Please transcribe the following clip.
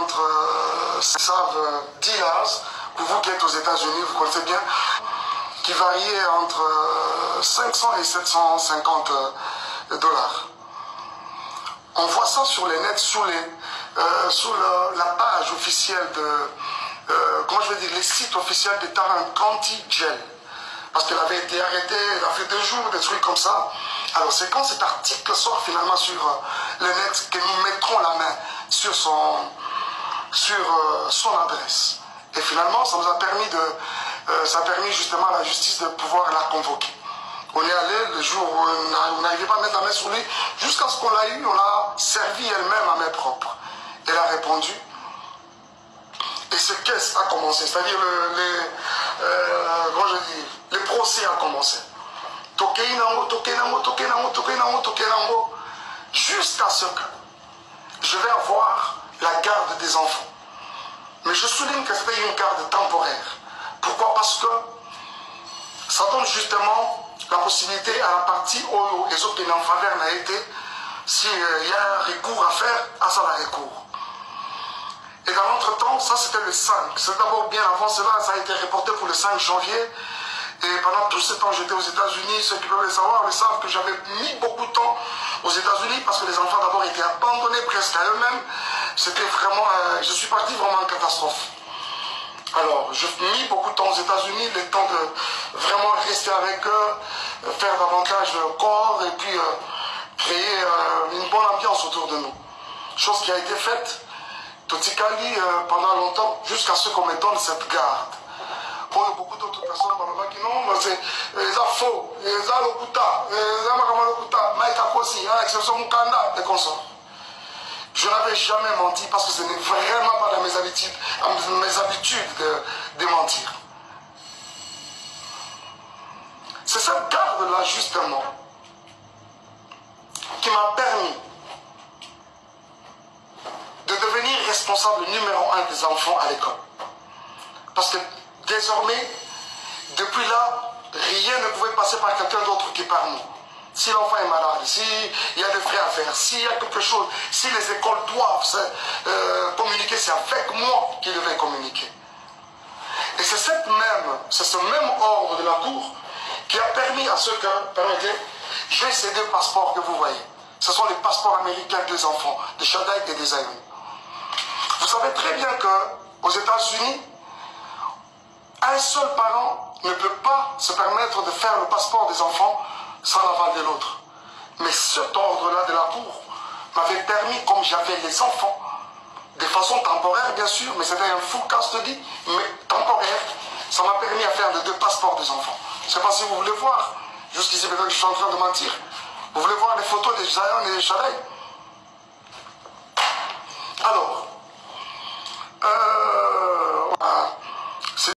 Entre dealers, vous qui êtes aux États-Unis, vous connaissez bien, qui variait entre 500 et 750 dollars. On voit ça sur les nets, sous la page officielle de, comment je vais dire, les sites officiels de Tarrant County Jail. Parce qu'elle avait été arrêtée, elle a fait 2 jours, des trucs comme ça. Alors c'est quand cet article sort finalement sur le net que nous mettrons la main sur son adresse. Et finalement, ça nous a permis ça a permis justement à la justice de pouvoir la convoquer. On est allé le jour où on n'arrivait pas à mettre la main sur lui, jusqu'à ce qu'on l'a eu, on l'a servi elle-même à main propre. Elle a répondu. Et ce caisse a commencé, c'est-à-dire le procès a commencé. Jusqu'à ce que je vais avoir la garde des enfants. Mais je souligne que c'était une garde temporaire. Pourquoi? Parce que ça donne justement la possibilité à la partie où les opinions en faveur n'a été, s'il y a un recours à faire, à ça la recours. Et dans l'entretemps, ça c'était le 5. C'est d'abord bien avant cela, ça a été reporté pour le 5 janvier. Et pendant tout ce temps, j'étais aux États-Unis. Ceux qui peuvent le savoir le savent que j'avais mis beaucoup de temps aux États-Unis parce que les enfants d'abord étaient abandonnés presque à eux-mêmes. C'était vraiment, je suis parti vraiment en catastrophe. Alors, j'ai mis beaucoup de temps aux États-Unis, le temps de vraiment rester avec eux, faire davantage de corps et puis créer une bonne ambiance autour de nous. Chose qui a été faite, Totikali, pendant longtemps, jusqu'à ce qu'on me donne cette garde. Pour beaucoup d'autres personnes, qui non, c'est faux, c'est lokuta, exception Mukanda et consorts. Je n'avais jamais menti parce que ce n'est vraiment pas dans mes habitudes de mentir. C'est cette garde-là, justement, qui m'a permis de devenir responsable numéro 1 des enfants à l'école. Parce que désormais, depuis là, rien ne pouvait passer par quelqu'un d'autre que par nous. Si l'enfant est malade, s'il y a des frais à faire, s'il y a quelque chose, si les écoles doivent communiquer, c'est avec moi qu'ils devaient communiquer. Et c'est ce même ordre de la Cour qui a permis à ceux que, permettez, j'ai ces 2 passeports que vous voyez. Ce sont les passeports américains des enfants, de Shaddai et de Zion. Vous savez très bien qu'aux États-Unis, un seul parent ne peut pas se permettre de faire le passeport des enfants sans l'aval de l'autre. Mais cet ordre-là de la Cour m'avait permis, comme j'avais les enfants, de façon temporaire bien sûr, mais c'était un full custody, mais temporaire, ça m'a permis à faire les 2 passeports des enfants. Je ne sais pas si vous voulez voir, jusqu'ici peut-être que je suis en train de mentir. Vous voulez voir les photos de Zion et de Shaddai? Alors,